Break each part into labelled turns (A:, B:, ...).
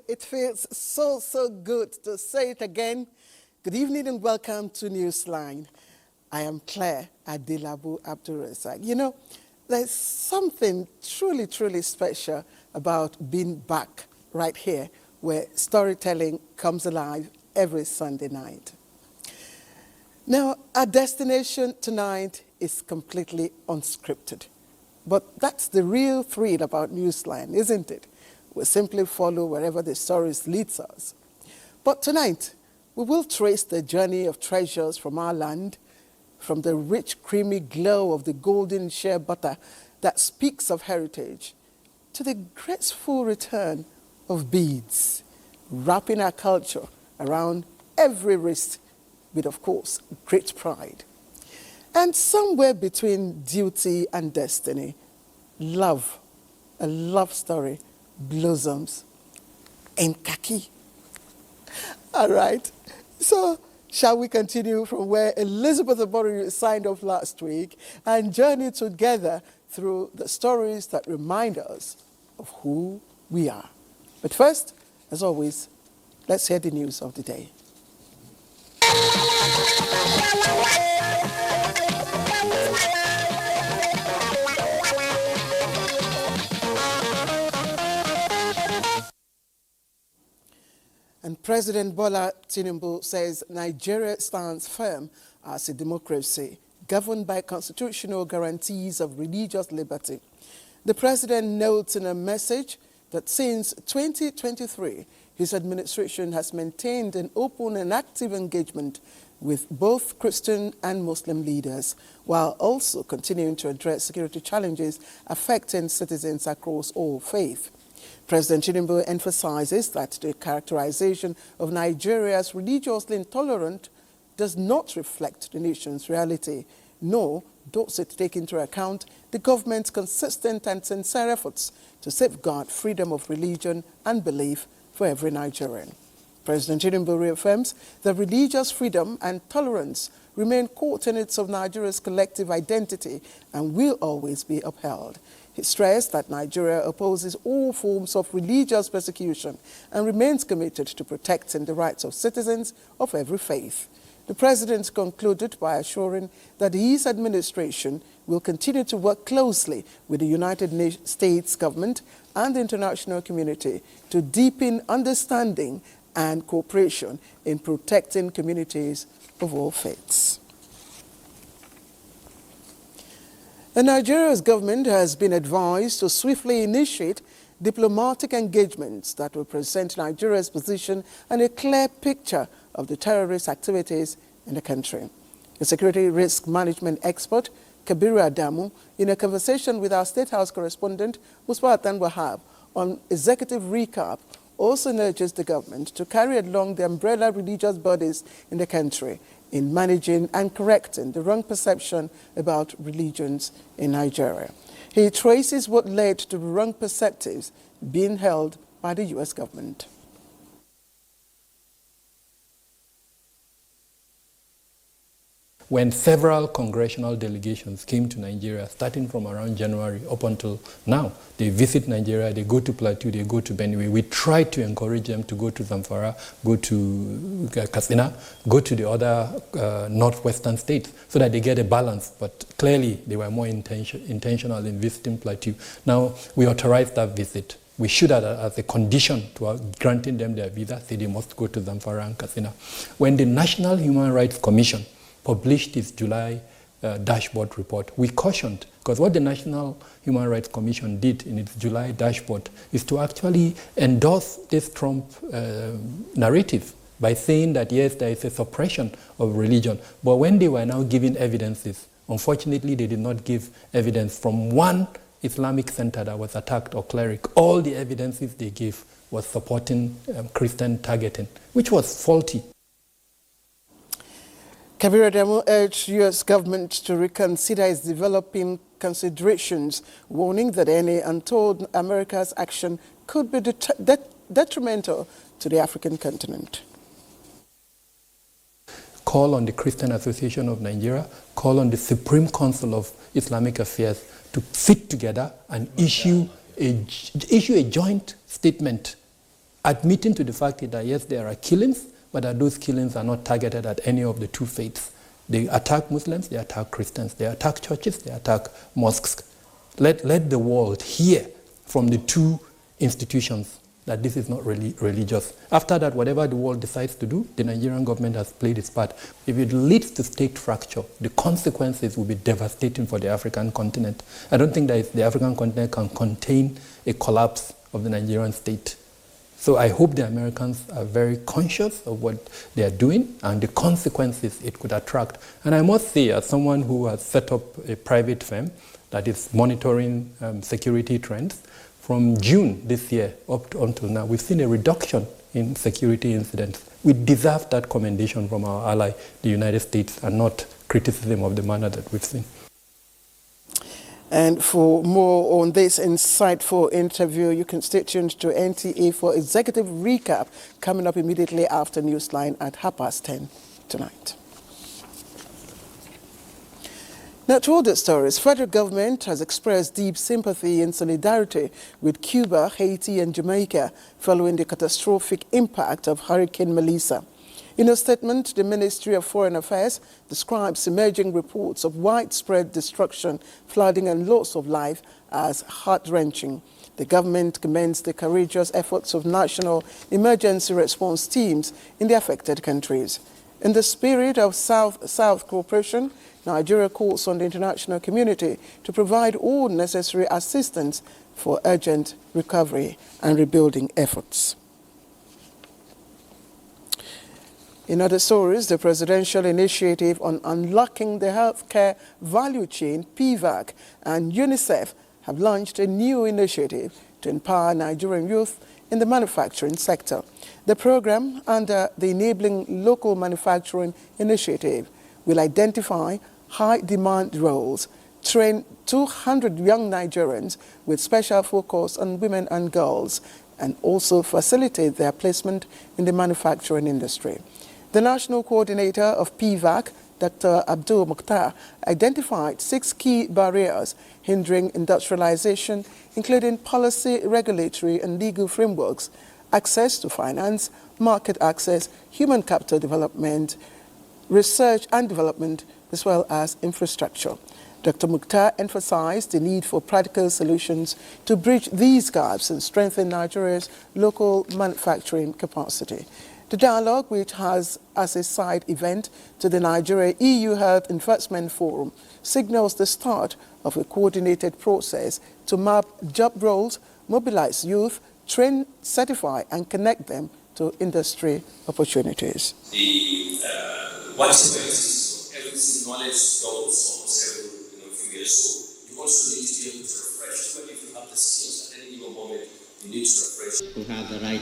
A: it feels so good to say it again. Good evening and welcome to Newsline. I am Claire Adilabu Abdurrazak. You know, there's something truly special about being back right here where storytelling comes alive every Sunday night. Now, our destination tonight is completely unscripted. But that's the real thrill about Newsline, isn't it? We simply follow wherever the stories leads us. But tonight, we will trace the journey of treasures from our land, from the rich, creamy glow of the golden shea butter that speaks of heritage, to the graceful return of beads, wrapping our culture around every wrist with, of course, great pride. And somewhere between duty and destiny, love, a love story, blossoms in khaki. All right, so shall we continue from where Elizabeth Obori signed off last week and journey together through the stories that remind us of who we are? But first, as always, let's hear the news of the day. And President Bola Tinubu says Nigeria stands firm as a democracy governed by constitutional guarantees of religious liberty. The president notes in a message that since 2023, his administration has maintained an open and active engagement with both Christian and Muslim leaders, while also continuing to address security challenges affecting citizens across all faiths. President Tinubu emphasizes that the characterization of Nigeria as religiously intolerant does not reflect the nation's reality, nor does it take into account the government's consistent and sincere efforts to safeguard freedom of religion and belief for every Nigerian. President Tinubu reaffirms that religious freedom and tolerance remain core tenets of Nigeria's collective identity and will always be upheld. He stressed that Nigeria opposes all forms of religious persecution and remains committed to protecting the rights of citizens of every faith. The president concluded by assuring that his administration will continue to work closely with the United States government and the international community to deepen understanding and cooperation in protecting communities of all faiths. Nigeria's government has been advised to swiftly initiate diplomatic engagements that will present Nigeria's position and a clear picture of the terrorist activities in the country. The security risk management expert, Kabiru Adamu, in a conversation with our State House correspondent, Muswatan Wahab, on executive recap, also urges the government to carry along the umbrella religious bodies in the country in managing and correcting the wrong perception about religions in Nigeria. He traces what led to the wrong perspectives being held by the U.S. government.
B: When several congressional delegations came to Nigeria, starting from around January up until now, they visit Nigeria, they go to Plateau, they go to Benue. We tried to encourage them to go to Zamfara, go to Katsina, go to the other northwestern states so that they get a balance. But clearly, they were more intentional in visiting Plateau. Now, we authorized that visit. We should have as a condition to granting them their visa, say they must go to Zamfara and Katsina. When the National Human Rights Commission published its July dashboard report, we cautioned, because what the National Human Rights Commission did in its July dashboard is to actually endorse this Trump narrative by saying that, yes, there is a suppression of religion. But when they were now giving evidences, unfortunately, they did not give evidence from one Islamic center that was attacked or cleric. All the evidences they gave was supporting Christian targeting, which was faulty.
A: Kabiru Adamu urged U.S. government to reconsider its developing considerations, warning that any untold America's action could be detrimental to the African continent.
B: Call on the Christian Association of Nigeria, call on the Supreme Council of Islamic Affairs to sit together and issue a joint statement admitting to the fact that yes, there are killings, but that those killings are not targeted at any of the two faiths. They attack Muslims, they attack Christians, they attack churches, they attack mosques. Let the world hear from the two institutions that this is not really religious. After that, whatever the world decides to do, the Nigerian government has played its part. If it leads to state fracture, the consequences will be devastating for the African continent. I don't think that the African continent can contain a collapse of the Nigerian state. So I hope the Americans are very conscious of what they are doing and the consequences it could attract. And I must say, as someone who has set up a private firm that is monitoring security trends, from June this year up until now, we've seen a reduction in security incidents. We deserve that commendation from our ally, the United States, and not criticism of the manner that we've seen.
A: And for more on this insightful interview, you can stay tuned to NTA for executive recap coming up immediately after Newsline at 10:30 tonight. Now, to other stories, federal government has expressed deep sympathy and solidarity with Cuba, Haiti, and Jamaica following the catastrophic impact of Hurricane Melissa. In a statement, the Ministry of Foreign Affairs describes emerging reports of widespread destruction, flooding, and loss of life as heart-wrenching. The government commends the courageous efforts of national emergency response teams in the affected countries. In the spirit of South-South cooperation, Nigeria calls on the international community to provide all necessary assistance for urgent recovery and rebuilding efforts. In other stories, the Presidential Initiative on Unlocking the Healthcare Value Chain, PVAC, and UNICEF have launched a new initiative to empower Nigerian youth in the manufacturing sector. The program, under the Enabling Local Manufacturing Initiative, will identify high-demand roles, train 200 young Nigerians with special focus on women and girls, and also facilitate their placement in the manufacturing industry. The National Coordinator of PVAC, Dr. Abdul Mukhtar, identified 6 key barriers hindering industrialization, including policy, regulatory, and legal frameworks, access to finance, market access, human capital development, research and development, as well as infrastructure. Dr. Mukhtar emphasized the need for practical solutions to bridge these gaps and strengthen Nigeria's local manufacturing capacity. The dialogue, which has as a side event to the Nigeria-EU Health Investment Forum, signals the start of a coordinated process to map job roles, mobilize youth, train, certify, and connect them to industry opportunities.
C: The widespread knowledge goals almost every few years. So you also need to be able to refresh. Even if you have the skills at any given moment, you need to refresh.
D: Who have the right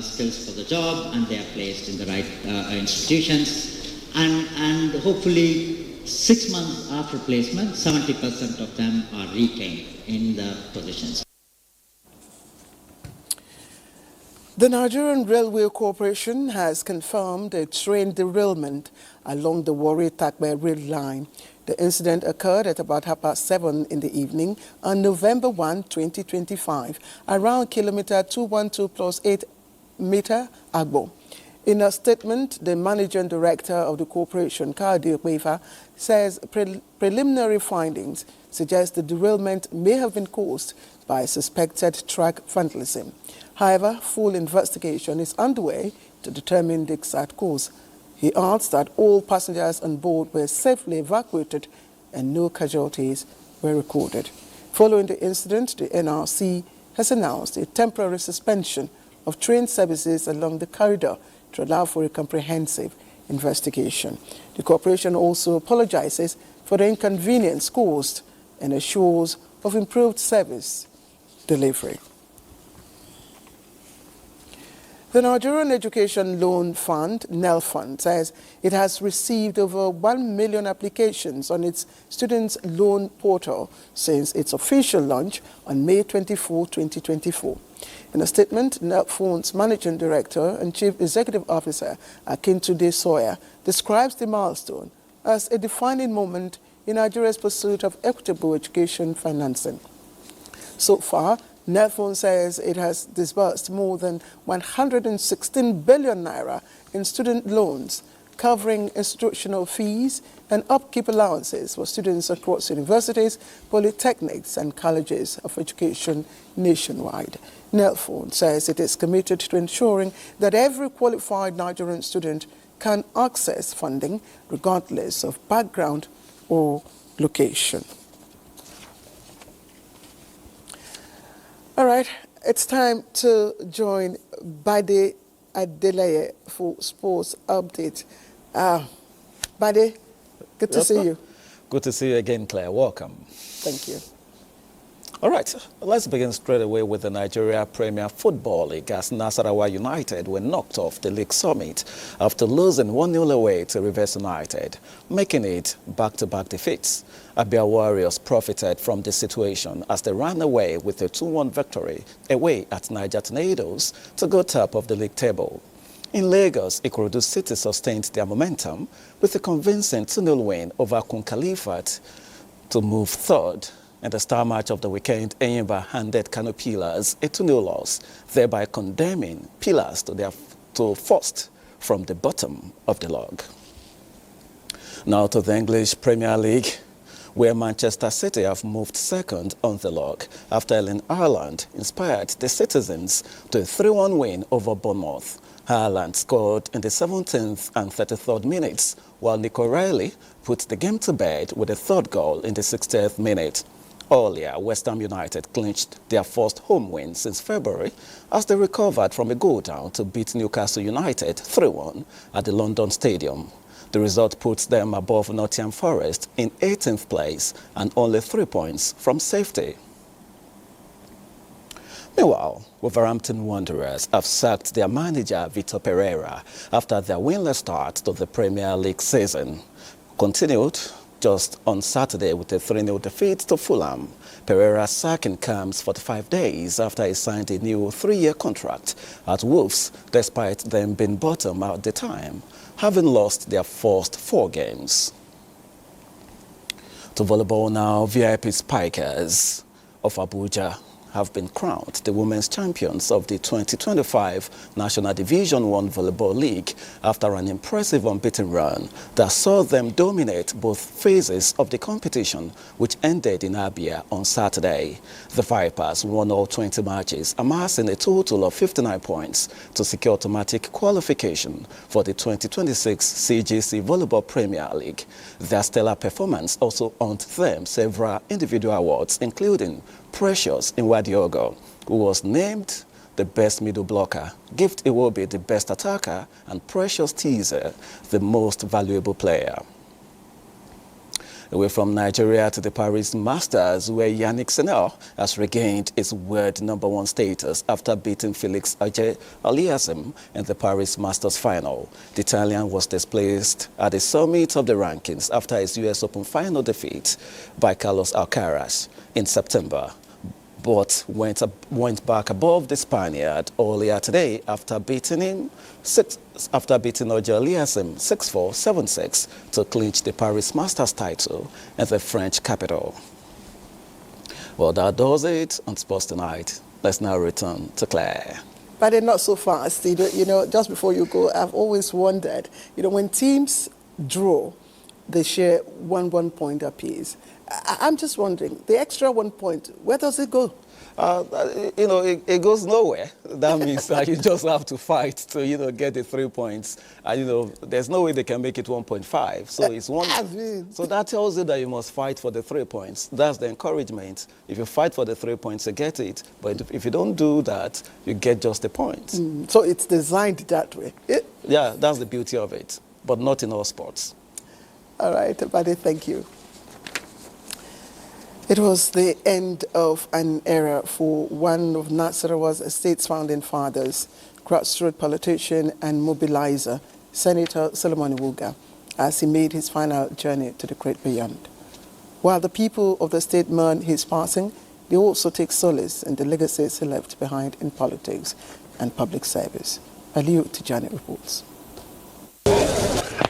D: skills for the job, and they are placed in the right institutions, and hopefully 6 months after placement, 70% of them are retained in the positions.
A: The Nigerian Railway Corporation has confirmed a train derailment along the Warri-Takbe rail line. The incident occurred at about 7:30 in the evening on November 1, 2025, around kilometer 212+8 meter Agbo. In a statement, the managing director of the corporation, Kadi Okwefa, says preliminary findings suggest the derailment may have been caused by suspected track vandalism. However, full investigation is underway to determine the exact cause. He adds that all passengers on board were safely evacuated and no casualties were recorded. Following the incident, the NRC has announced a temporary suspension of train services along the corridor to allow for a comprehensive investigation. The corporation also apologizes for the inconvenience caused and assures of improved service delivery. The Nigerian Education Loan Fund, NEL Fund, says it has received over 1 million applications on its students' loan portal since its official launch on May 24, 2024. In a statement, NEL Fund's Managing Director and Chief Executive Officer, Akintunde Sawyer, describes the milestone as a defining moment in Nigeria's pursuit of equitable education financing. So far, Nelphone says it has disbursed more than 116 billion naira in student loans, covering institutional fees and upkeep allowances for students across universities, polytechnics and colleges of education nationwide. Nelphone says it is committed to ensuring that every qualified Nigerian student can access funding regardless of background or location. All right, it's time to join Bade Adeleye for sports update. Bade, good to see you.
E: Good to see you again, Claire. Welcome.
A: Thank you.
E: All right, let's begin straight away with the Nigeria Premier Football League as Nasarawa United were knocked off the league summit after losing 1-0 away to Rivers United, making it back-to-back defeats. Abia Warriors profited from the situation as they ran away with a 2-1 victory away at Niger Tornadoes to go top of the league table. In Lagos, Ikorodu City sustained their momentum with a convincing 2-0 win over Kun Khalifat to move third. In the star match of the weekend, Enyimba handed Kano Pillars a 2-0 loss, thereby condemning Pillars to first from the bottom of the log. Now to the English Premier League, where Manchester City have moved second on the log after Erling Haaland inspired the citizens to a 3-1 win over Bournemouth. Haaland scored in the 17th and 33rd minutes, while Nico Riley put the game to bed with a third goal in the 60th minute. Earlier, West Ham United clinched their first home win since February as they recovered from a goal-down to beat Newcastle United 3-1 at the London Stadium. The result puts them above Nottingham Forest in 18th place and only 3 points from safety. Meanwhile, Wolverhampton Wanderers have sacked their manager Vitor Pereira after their winless start to the Premier League season continued just on Saturday with a 3-0 defeat to Fulham. Pereira's sacking comes 45 days after he signed a new 3-year contract at Wolves, despite them being bottom at the time, having lost their first 4 games. To volleyball now, VIP Spikers of Abuja have been crowned the women's champions of the 2025 National Division 1 Volleyball League after an impressive unbeaten run that saw them dominate both phases of the competition, which ended in Abia on Saturday. The Vipers won all 20 matches, amassing a total of 59 points to secure automatic qualification for the 2026 CGC Volleyball Premier League. Their stellar performance also earned them several individual awards, including Precious Nwadiogo, who was named the best middle blocker, Gift Iwobi the best attacker, and Precious Teaser the most valuable player. Away from Nigeria to the Paris Masters, where Yannick Sinner has regained his world #1 status after beating Felix Auger-Aliassime in the Paris Masters final. The Italian was displaced at the summit of the rankings after his US Open final defeat by Carlos Alcaraz in September, but went back above the Spaniard earlier today after beating Auger-Aliassime 6-4, 7-6 to clinch the Paris Masters title in the French capital. Well, that does it on Sports Tonight. Let's now return to Claire.
A: But they're not so fast. You know, just before you go, I've always wondered, when teams draw, they share one point apiece. I'm just wondering, the extra 1 point, where does it go?
E: It goes nowhere. That means that you just have to fight to, get the 3 points. And, there's no way they can make it 1.5. So it's one. So that tells you that you must fight for the 3 points. That's the encouragement. If you fight for the 3 points, you get it. But if you don't do that, you get just the points.
A: So it's designed that way.
E: Yeah, that's the beauty of it. But not in all sports.
A: All right, Bade, thank you. It was the end of an era for one of Nasarawa's state's founding fathers, grassroots politician and mobilizer, Senator Solomon Iwuga, as he made his final journey to the great beyond. While the people of the state mourn his passing, they also take solace in the legacies he left behind in politics and public service. Aliu Tijani reports.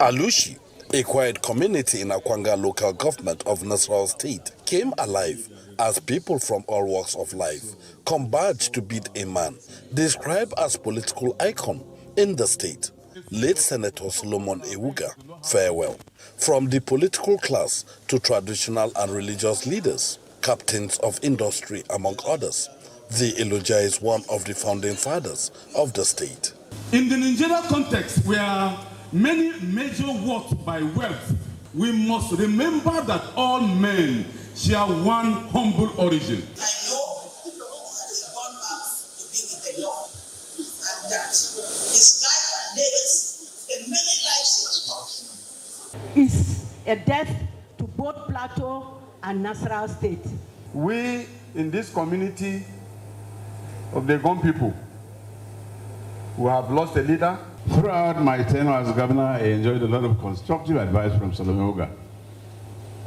F: Alushi A quiet community in Akwanga local government of Nasarawa State came alive as people from all walks of life converged to beat a man described as political icon in the state, late Senator Solomon Ewuga. Farewell. From the political class to traditional and religious leaders, captains of industry, among others, the eulogia is one of the founding fathers of the state.
G: In the Nigerian context, where many measure worth by wealth, we must remember that all men share one humble origin.
H: I know that he has gone back to be with the Lord, and that his life and legacy, the many lives he has taught,
I: is a death to both Plateau and Nasarawa State.
G: We in this community of the Gon people who have lost a leader.
J: Throughout my tenure as governor, I enjoyed a lot of constructive advice from Solomon Ewuga.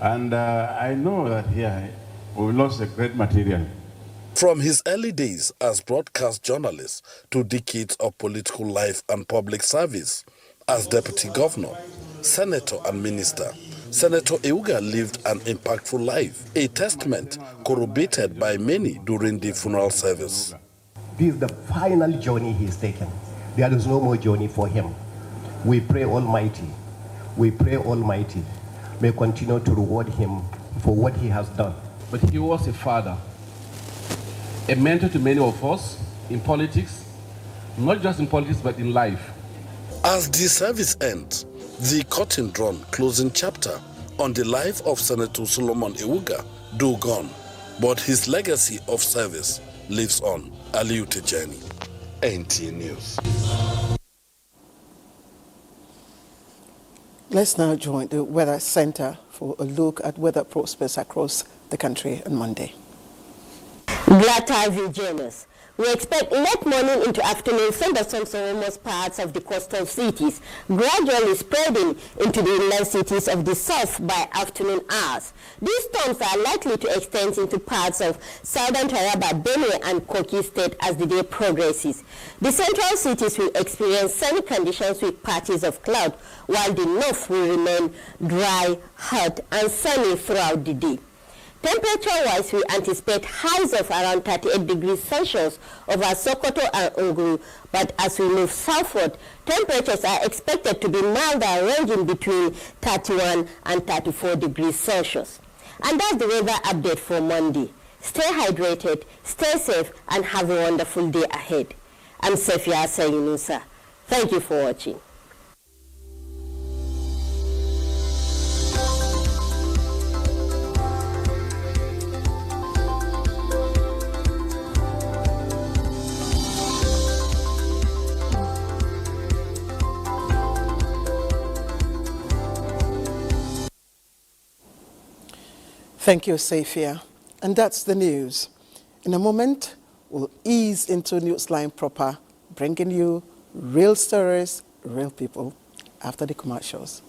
J: And I know that here we lost a great material.
F: From his early days as broadcast journalist to decades of political life and public service, as deputy governor, senator and minister, Senator Ewuga lived an impactful life, a testament corroborated by many during the funeral service.
K: This is the final journey he's taken. There is no more journey for him. We pray Almighty, may continue to reward him for what he has done.
L: But he was a father, a mentor to many of us in politics, not just in politics, but in life.
F: As the service ends, the curtain drawn closing chapter on the life of Senator Solomon Ewuga do gone, but his legacy of service lives on. Aliu Tejani, NTA News.
A: Let's now join the Weather Center for a look at weather prospects across the country on Monday.
M: Glad to have you join us. We expect late morning into afternoon thunderstorms over most parts of the coastal cities, gradually spreading into the inland cities of the south by afternoon hours. These storms are likely to extend into parts of southern Taraba, Benue, and Kogi State as the day progresses. The central cities will experience sunny conditions with patches of cloud, while the north will remain dry, hot, and sunny throughout the day. Temperature-wise, we anticipate highs of around 38 degrees Celsius over Sokoto and Unguru, but as we move southward, temperatures are expected to be milder, ranging between 31 and 34 degrees Celsius. And that's the weather update for Monday. Stay hydrated, stay safe, and have a wonderful day ahead. I'm Sefia Sayunusa. Thank you for watching.
A: Thank you, Safia. And that's the news. In a moment, we'll ease into Newsline proper, bringing you real stories, real people after the commercials.